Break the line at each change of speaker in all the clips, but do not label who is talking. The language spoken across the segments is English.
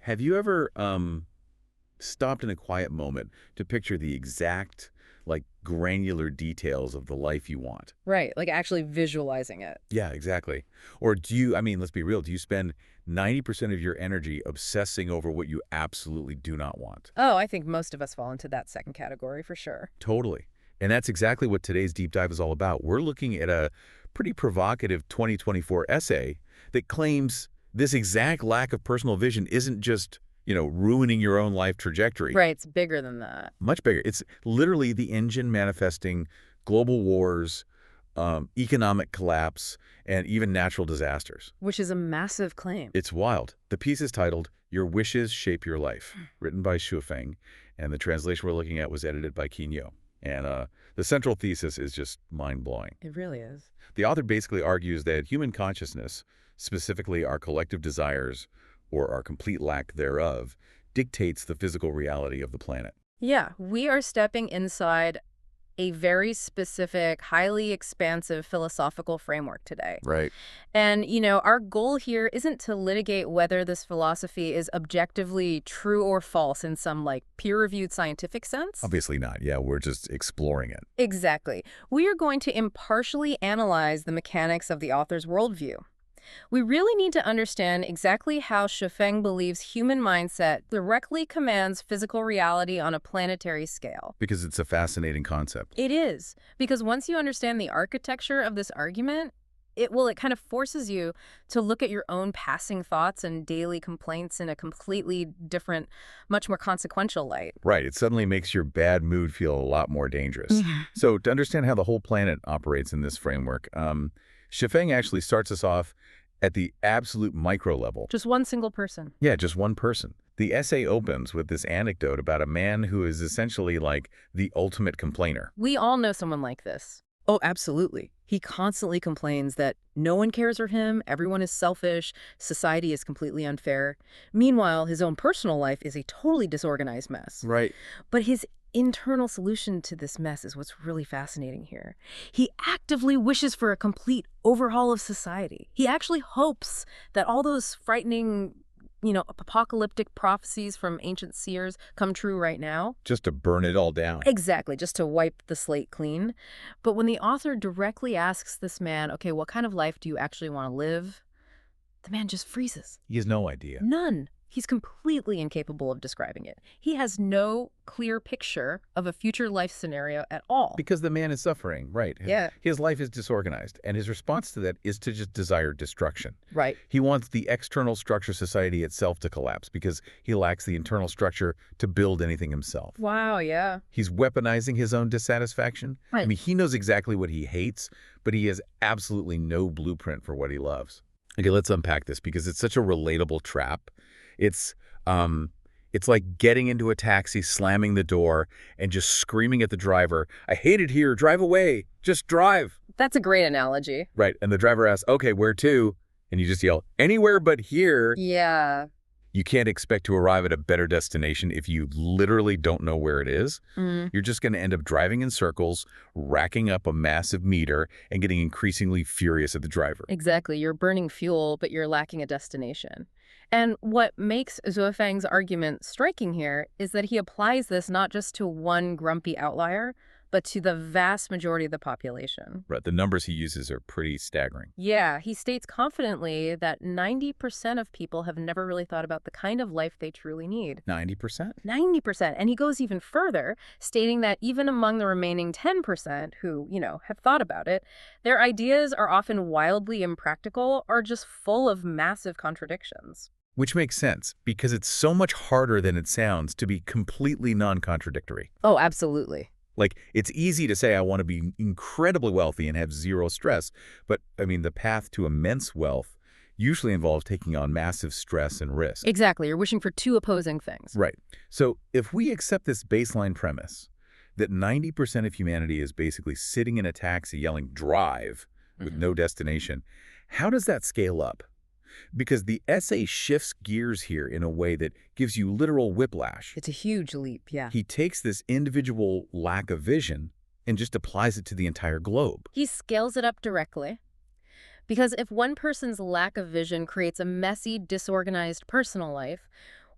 Have you ever stopped in a quiet moment to picture the exact, like, granular details of the life you want?
Right, like actually visualizing it.
Yeah, exactly. Or do you, I mean, let's be real, do you spend 90% of your energy obsessing over what you absolutely do not want?
Oh, I think most of us fall into that second category for sure.
Totally. And that's exactly what today's deep dive is all about. We're looking at a pretty provocative 2024 essay that claims this exact lack of personal vision isn't just, ruining your own life trajectory.
Right, it's bigger than that.
Much bigger. It's literally the engine manifesting global wars, economic collapse, and even natural disasters.
Which is a massive claim.
It's wild. The piece is titled Your Wishes Shape Your Life, written by Feng, and the translation we're looking at was edited by Kinyo. And the central thesis is just mind-blowing.
It really is.
The author basically argues that human consciousness, specifically our collective desires or our complete lack thereof, dictates the physical reality of the planet.
Yeah, we are stepping inside a very specific, highly expansive philosophical framework today.
Right.
And, our goal here isn't to litigate whether this philosophy is objectively true or false in some, like, peer-reviewed scientific sense.
Obviously not. Yeah, we're just exploring it.
Exactly. We are going to impartially analyze the mechanics of the author's worldview. We really need to understand exactly how Feng believes human mindset directly commands physical reality on a planetary scale.
Because it's a fascinating concept.
It is, because once you understand the architecture of this argument, it kind of forces you to look at your own passing thoughts and daily complaints in a completely different, much more consequential light.
Right. It suddenly makes your bad mood feel a lot more dangerous. So to understand how the whole planet operates in this framework, Feng actually starts us off at the absolute micro level.
Just one single person.
Yeah, just one person. The essay opens with this anecdote about a man who is essentially like the ultimate complainer.
We all know someone like this. Oh, absolutely. He constantly complains that no one cares for him, everyone is selfish, society is completely unfair. Meanwhile, his own personal life is a totally disorganized mess.
Right.
But his internal solution to this mess is what's really fascinating here. He actively wishes for a complete overhaul of society. He actually hopes that all those frightening, apocalyptic prophecies from ancient seers come true right now.
Just to burn it all down.
Exactly, just to wipe the slate clean. But when the author directly asks this man, okay, what kind of life do you actually want to live? The man just freezes.
He has no idea.
None. He's completely incapable of describing it. He has no clear picture of a future life scenario at all.
Because the man is suffering, right.
Yeah.
His life is disorganized, and his response to that is to just desire destruction.
Right.
He wants the external structure society itself to collapse because he lacks the internal structure to build anything himself.
Wow, yeah.
He's weaponizing his own dissatisfaction.
Right.
I mean, he knows exactly what he hates, but he has absolutely no blueprint for what he loves. Okay, let's unpack this because it's such a relatable trap. It's like getting into a taxi, slamming the door, and just screaming at the driver, "I hate it here, drive away, just drive."
That's a great analogy.
Right, and the driver asks, "Okay, where to?" And you just yell, "Anywhere but here."
Yeah.
You can't expect to arrive at a better destination if you literally don't know where it is. You're just going to end up driving in circles, racking up a massive meter, and getting increasingly furious at the driver.
Exactly. You're burning fuel, but you're lacking a destination. And what makes Feng's argument striking here is that he applies this not just to one grumpy outlier, but to the vast majority of the population.
Right, the numbers he uses are pretty staggering.
Yeah, he states confidently that 90% of people have never really thought about the kind of life they truly need.
90%?
90%. And he goes even further, stating that even among the remaining 10% who, have thought about it, their ideas are often wildly impractical or just full of massive contradictions.
Which makes sense, because it's so much harder than it sounds to be completely non-contradictory.
Oh, absolutely.
Like, it's easy to say I want to be incredibly wealthy and have zero stress, but, I mean, the path to immense wealth usually involves taking on massive stress and risk.
Exactly. You're wishing for two opposing things.
Right. So if we accept this baseline premise that 90% of humanity is basically sitting in a taxi yelling drive with no destination, how does that scale up? Because the essay shifts gears here in a way that gives you literal whiplash.
It's a huge leap, yeah.
He takes this individual lack of vision and just applies it to the entire globe.
He scales it up directly. Because if one person's lack of vision creates a messy, disorganized personal life,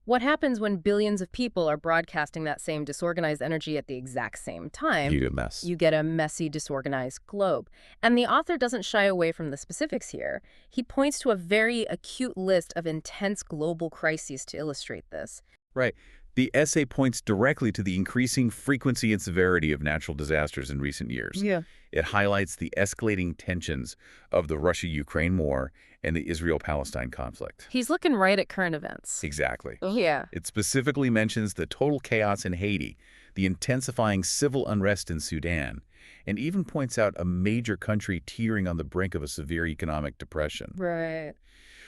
What happens when billions of people are broadcasting that same disorganized energy at the exact same time?
You get a mess.
You get a messy, disorganized globe. And the author doesn't shy away from the specifics here. He points to a very acute list of intense global crises to illustrate this.
Right. The essay points directly to the increasing frequency and severity of natural disasters in recent years.
Yeah.
It highlights the escalating tensions of the Russia-Ukraine war and the Israel-Palestine conflict.
He's looking right at current events.
Exactly.
Yeah.
It specifically mentions the total chaos in Haiti, the intensifying civil unrest in Sudan, and even points out a major country teetering on the brink of a severe economic depression.
Right.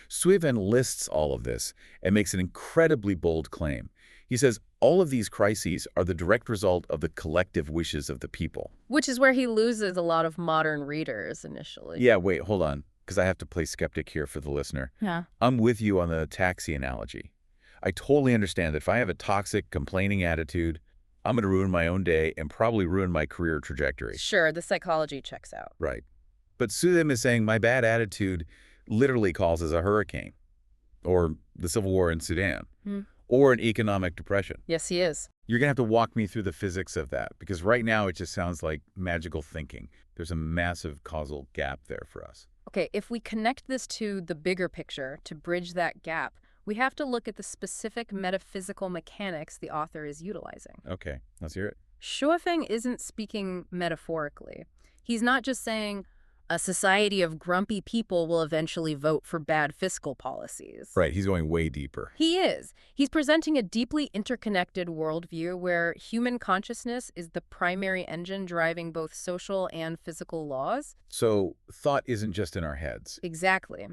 Suiven lists all of this and makes an incredibly bold claim. He says all of these crises are the direct result of the collective wishes of the people.
Which is where he loses a lot of modern readers initially.
Yeah, wait, hold on, because I have to play skeptic here for the listener.
Yeah.
I'm with you on the taxi analogy. I totally understand that if I have a toxic, complaining attitude, I'm going to ruin my own day and probably ruin my career trajectory.
Sure, the psychology checks out.
Right. But Suiven is saying my bad attitude literally causes a hurricane, or the civil war in Sudan, or an economic depression.
Yes, he is.
You're going to have to walk me through the physics of that, because right now it just sounds like magical thinking. There's a massive causal gap there for us.
Okay, if we connect this to the bigger picture, to bridge that gap, we have to look at the specific metaphysical mechanics the author is utilizing.
Okay, let's hear it.
Shuofeng isn't speaking metaphorically. He's not just saying a society of grumpy people will eventually vote for bad fiscal policies.
Right, he's going way deeper.
He is. He's presenting a deeply interconnected worldview where human consciousness is the primary engine driving both social and physical laws.
So thought isn't just in our heads.
Exactly.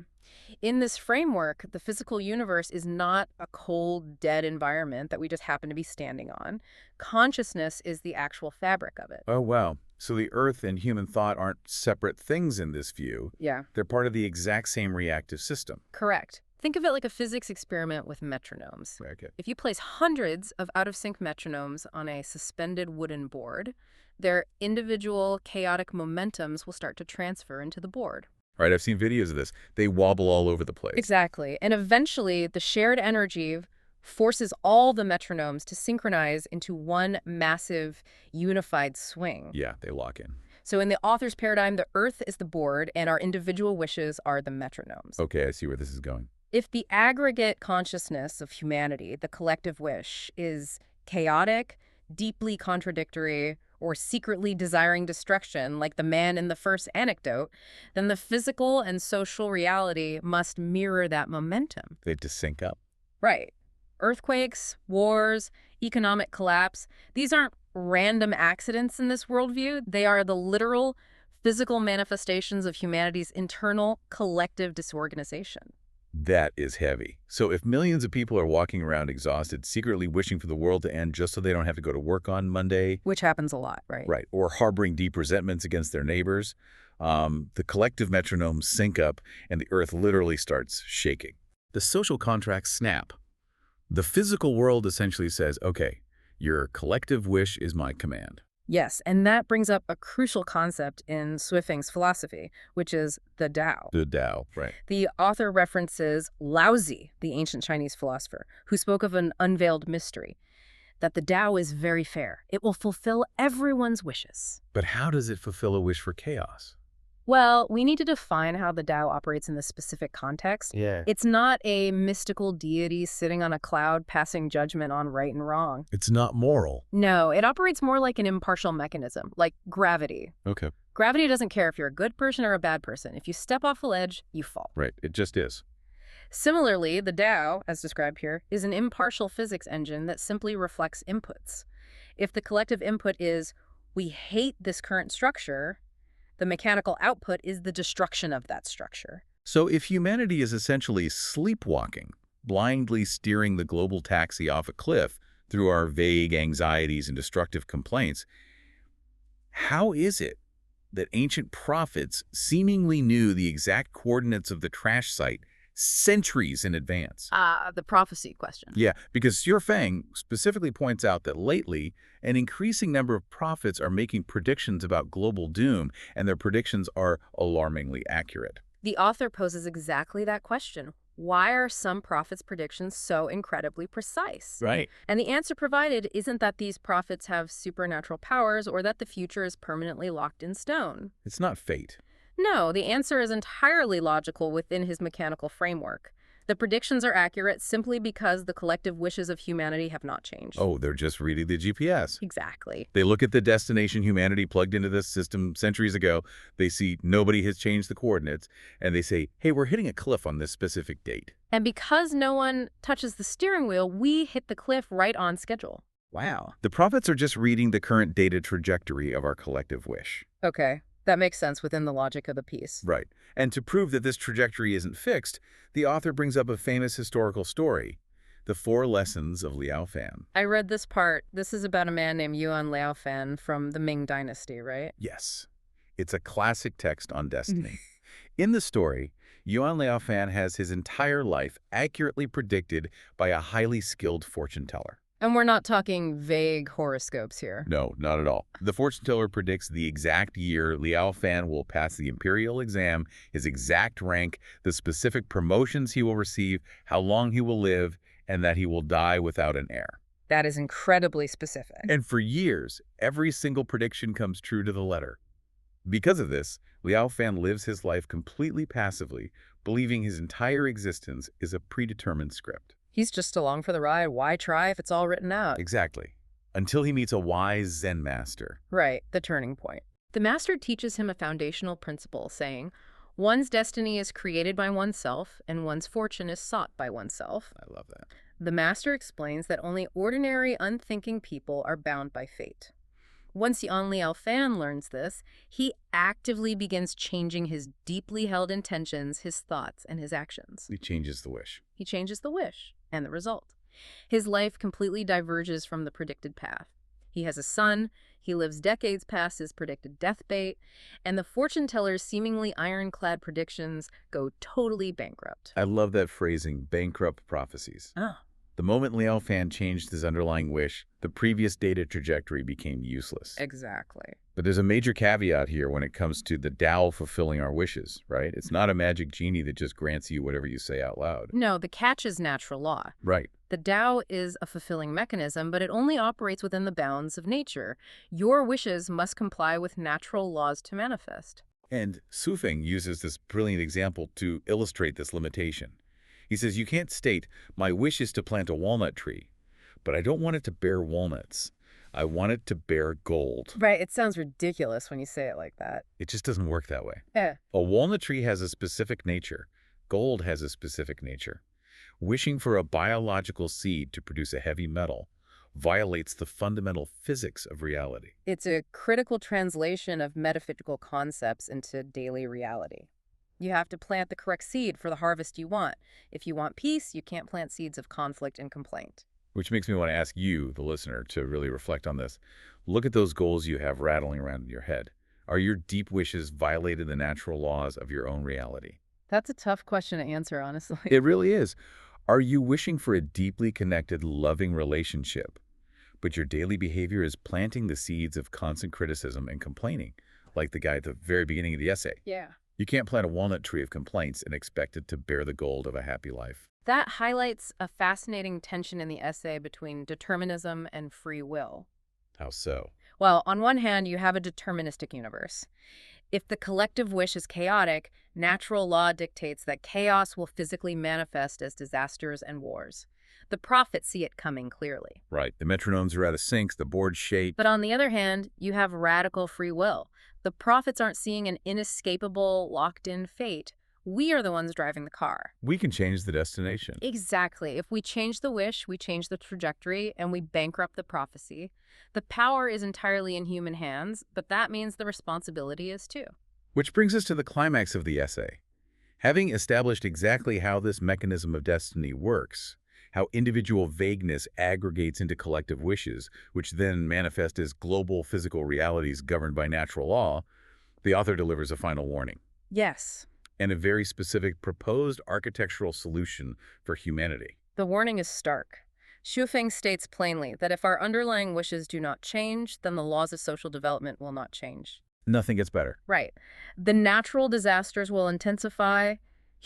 In this framework, the physical universe is not a cold, dead environment that we just happen to be standing on. Consciousness is the actual fabric of it.
Oh, wow. So the Earth and human thought aren't separate things in this view.
Yeah.
They're part of the exact same reactive system.
Correct. Think of it like a physics experiment with metronomes.
Okay.
If you place hundreds of out-of-sync metronomes on a suspended wooden board, their individual chaotic momentums will start to transfer into the board.
Right, I've seen videos of this. They wobble all over the place.
Exactly. And eventually, the shared energy forces all the metronomes to synchronize into one massive, unified swing.
Yeah, they lock in.
So in the author's paradigm, the Earth is the board, and our individual wishes are the metronomes.
Okay, I see where this is going.
If the aggregate consciousness of humanity, the collective wish, is chaotic, deeply contradictory, or secretly desiring destruction, like the man in the first anecdote, then the physical and social reality must mirror that momentum.
They have to sync up.
Right. Earthquakes, wars, economic collapse, these aren't random accidents in this worldview. They are the literal, physical manifestations of humanity's internal, collective disorganization.
That is heavy. So if millions of people are walking around exhausted, secretly wishing for the world to end just so they don't have to go to work on Monday.
Which happens a lot, right?
Right. Or harboring deep resentments against their neighbors, the collective metronomes sync up and the earth literally starts shaking. The social contracts snap. The physical world essentially says, okay, your collective wish is my command.
Yes, and that brings up a crucial concept in Suifeng's philosophy, which is the Tao.
The Tao, right.
The author references Laozi, the ancient Chinese philosopher, who spoke of an unveiled mystery, that the Tao is very fair. It will fulfill everyone's wishes.
But how does it fulfill a wish for chaos?
Well, we need to define how the Tao operates in this specific context.
Yeah.
It's not a mystical deity sitting on a cloud passing judgment on right and wrong.
It's not moral.
No, it operates more like an impartial mechanism, like gravity.
Okay.
Gravity doesn't care if you're a good person or a bad person. If you step off a ledge, you fall.
Right. It just is.
Similarly, the Tao, as described here, is an impartial physics engine that simply reflects inputs. If the collective input is, we hate this current structure, the mechanical output is the destruction of that structure.
So if humanity is essentially sleepwalking, blindly steering the global taxi off a cliff through our vague anxieties and destructive complaints, how is it that ancient prophets seemingly knew the exact coordinates of the crash site centuries in advance?
The prophecy question.
Yeah, because Suifeng specifically points out that lately, an increasing number of prophets are making predictions about global doom, and their predictions are alarmingly accurate.
The author poses exactly that question. Why are some prophets' predictions so incredibly precise?
Right.
And the answer provided isn't that these prophets have supernatural powers or that the future is permanently locked in stone.
It's not fate.
No, the answer is entirely logical within his mechanical framework. The predictions are accurate simply because the collective wishes of humanity have not changed.
Oh, they're just reading the GPS.
Exactly.
They look at the destination humanity plugged into this system centuries ago. They see nobody has changed the coordinates, and they say, hey, we're hitting a cliff on this specific date.
And because no one touches the steering wheel, we hit the cliff right on schedule.
Wow. The prophets are just reading the current data trajectory of our collective wish.
Okay, that makes sense within the logic of the piece.
Right. And to prove that this trajectory isn't fixed, the author brings up a famous historical story, The Four Lessons of Liao Fan.
I read this part. This is about a man named Yuan Liaofan from the Ming Dynasty, right?
Yes. It's a classic text on destiny. In the story, Yuan Liaofan has his entire life accurately predicted by a highly skilled fortune teller.
And we're not talking vague horoscopes here.
No, not at all. The fortune teller predicts the exact year Liao Fan will pass the imperial exam, his exact rank, the specific promotions he will receive, how long he will live, and that he will die without an heir.
That is incredibly specific.
And for years, every single prediction comes true to the letter. Because of this, Liao Fan lives his life completely passively, believing his entire existence is a predetermined script.
He's just along for the ride. Why try if it's all written out?
Exactly. Until he meets a wise Zen master.
Right, the turning point. The master teaches him a foundational principle, saying, one's destiny is created by oneself, and one's fortune is sought by oneself.
I love that.
The master explains that only ordinary, unthinking people are bound by fate. Once Yuan Liaofan learns this, he actively begins changing his deeply held intentions, his thoughts, and his actions.
He changes the wish.
He changes the wish and the result. His life completely diverges from the predicted path. He has a son, he lives decades past his predicted death date, and the fortune teller's seemingly ironclad predictions go totally bankrupt.
I love that phrasing, bankrupt prophecies.
Ah.
The moment Liao Fan changed his underlying wish, the previous data trajectory became useless.
Exactly.
But there's a major caveat here when it comes to the Tao fulfilling our wishes, right? It's not a magic genie that just grants you whatever you say out loud.
No, the catch is natural law.
Right.
The Tao is a fulfilling mechanism, but it only operates within the bounds of nature. Your wishes must comply with natural laws to manifest.
And Su Feng uses this brilliant example to illustrate this limitation. He says, you can't state, my wish is to plant a walnut tree, but I don't want it to bear walnuts. I want it to bear gold.
Right, it sounds ridiculous when you say it like that.
It just doesn't work that way.
Yeah.
A walnut tree has a specific nature. Gold has a specific nature. Wishing for a biological seed to produce a heavy metal violates the fundamental physics of reality.
It's a critical translation of metaphysical concepts into daily reality. You have to plant the correct seed for the harvest you want. If you want peace, you can't plant seeds of conflict and complaint.
Which makes me want to ask you, the listener, to really reflect on this. Look at those goals you have rattling around in your head. Are your deep wishes violating the natural laws of your own reality?
That's a tough question to answer, honestly.
It really is. Are you wishing for a deeply connected, loving relationship, but your daily behavior is planting the seeds of constant criticism and complaining, like the guy at the very beginning of the essay?
Yeah.
You can't plant a walnut tree of complaints and expect it to bear the gold of a happy life.
That highlights a fascinating tension in the essay between determinism and free will.
How so?
Well, on one hand, you have a deterministic universe. If the collective wish is chaotic, natural law dictates that chaos will physically manifest as disasters and wars. The prophets see it coming clearly.
Right. The metronomes are out of sync, the board's shaped.
But on the other hand, you have radical free will. The prophets aren't seeing an inescapable, locked-in fate. We are the ones driving the car.
We can change the destination.
Exactly. If we change the wish, we change the trajectory, and we bankrupt the prophecy. The power is entirely in human hands, but that means the responsibility is too.
Which brings us to the climax of the essay. Having established exactly how this mechanism of destiny works, how individual vagueness aggregates into collective wishes, which then manifest as global physical realities governed by natural law, the author delivers a final warning.
Yes.
And a very specific proposed architectural solution for humanity.
The warning is stark. Xu Feng states plainly that if our underlying wishes do not change, then the laws of social development will not change.
Nothing gets better.
Right. The natural disasters will intensify,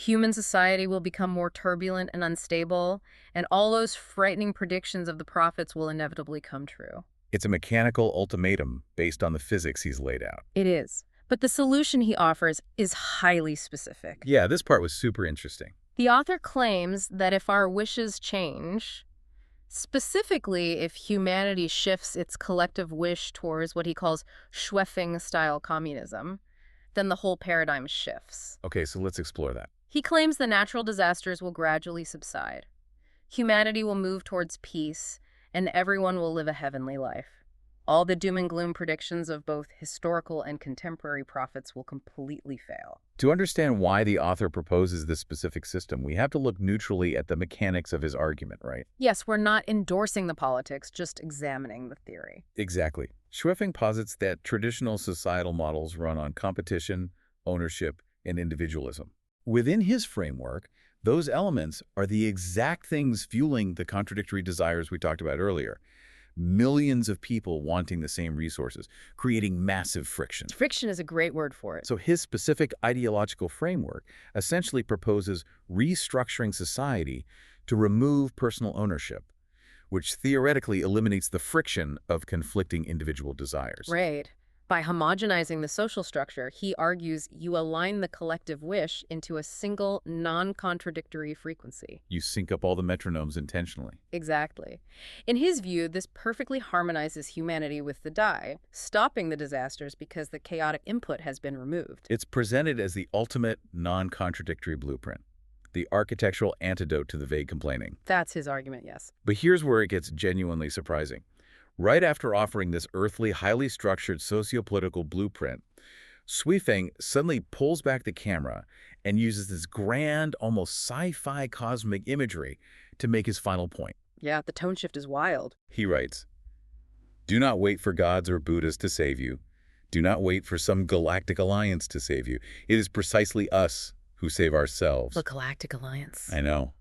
Human society will become more turbulent and unstable, and all those frightening predictions of the prophets will inevitably come true.
It's a mechanical ultimatum based on the physics he's laid out.
It is. But the solution he offers is highly specific.
Yeah, this part was super interesting.
The author claims that if our wishes change, specifically if humanity shifts its collective wish towards what he calls Schweffing-style communism, then the whole paradigm shifts.
Okay, so let's explore that.
He claims the natural disasters will gradually subside. Humanity will move towards peace, and everyone will live a heavenly life. All the doom and gloom predictions of both historical and contemporary prophets will completely fail.
To understand why the author proposes this specific system, we have to look neutrally at the mechanics of his argument, right?
Yes, we're not endorsing the politics, just examining the theory.
Exactly. Schweffing posits that traditional societal models run on competition, ownership, and individualism. Within his framework, those elements are the exact things fueling the contradictory desires we talked about earlier. Millions of people wanting the same resources, creating massive friction.
Friction is a great word for it.
So his specific ideological framework essentially proposes restructuring society to remove personal ownership, which theoretically eliminates the friction of conflicting individual desires.
Right. By homogenizing the social structure, he argues you align the collective wish into a single, non-contradictory frequency.
You sync up all the metronomes intentionally.
Exactly. In his view, this perfectly harmonizes humanity with the die, stopping the disasters because the chaotic input has been removed.
It's presented as the ultimate non-contradictory blueprint, the architectural antidote to the vague complaining.
That's his argument, yes.
But here's where it gets genuinely surprising. Right after offering this earthly, highly structured sociopolitical blueprint, Schweffing suddenly pulls back the camera and uses this grand, almost sci-fi cosmic imagery to make his final point.
Yeah, the tone shift is wild.
He writes, "Do not wait for gods or Buddhas to save you. Do not wait for some galactic alliance to save you. It is precisely us who save ourselves."
The Galactic Alliance.
I know.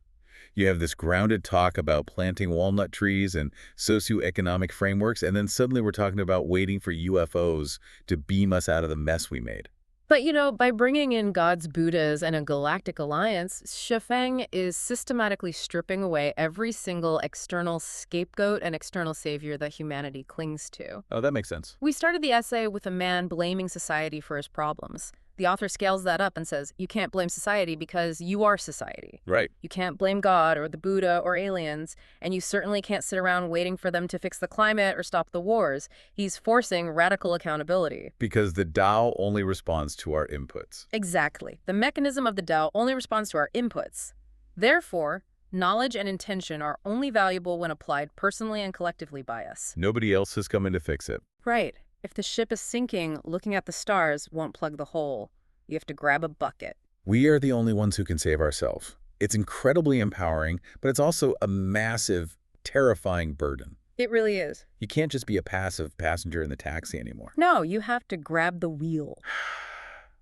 You have this grounded talk about planting walnut trees and socioeconomic frameworks, and then suddenly we're talking about waiting for UFOs to beam us out of the mess we made.
But, by bringing in gods, Buddhas, and a galactic alliance, Schweffing is systematically stripping away every single external scapegoat and external savior that humanity clings to.
Oh, that makes sense.
We started the essay with a man blaming society for his problems. The author scales that up and says, you can't blame society because you are society.
Right.
You can't blame God or the Buddha or aliens, and you certainly can't sit around waiting for them to fix the climate or stop the wars. He's forcing radical accountability.
Because the Tao only responds to our inputs.
Exactly. The mechanism of the Tao only responds to our inputs. Therefore, knowledge and intention are only valuable when applied personally and collectively by us.
Nobody else is coming to fix it.
Right. If the ship is sinking, looking at the stars won't plug the hole. You have to grab a bucket.
We are the only ones who can save ourselves. It's incredibly empowering, but it's also a massive, terrifying burden.
It really is.
You can't just be a passive passenger in the taxi anymore.
No, you have to grab the wheel.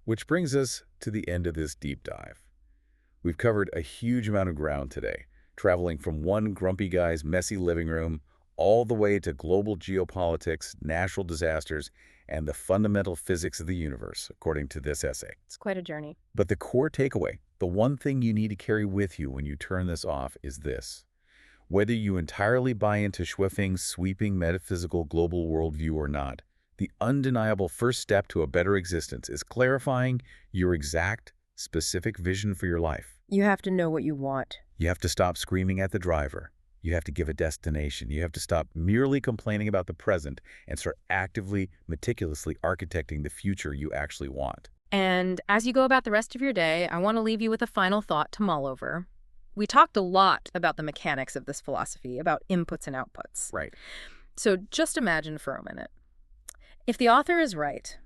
Which brings us to the end of this deep dive. We've covered a huge amount of ground today, traveling from one grumpy guy's messy living room all the way to global geopolitics, natural disasters, and the fundamental physics of the universe, according to this essay.
It's quite a journey.
But the core takeaway, the one thing you need to carry with you when you turn this off is this. Whether you entirely buy into Schweffing's sweeping metaphysical global worldview or not, the undeniable first step to a better existence is clarifying your exact, specific vision for your life.
You have to know what you want.
You have to stop screaming at the driver. You have to give a destination. You have to stop merely complaining about the present and start actively, meticulously architecting the future you actually want.
And as you go about the rest of your day, I want to leave you with a final thought to mull over. We talked a lot about the mechanics of this philosophy, about inputs and outputs.
Right.
So just imagine for a minute. If the author is right,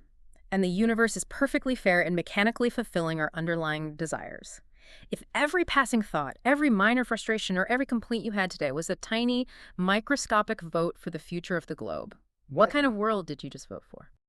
and the universe is perfectly fair in mechanically fulfilling our underlying desires, if every passing thought, every minor frustration, or every complaint you had today was a tiny, microscopic vote for the future of the globe, what kind of world did you just vote for?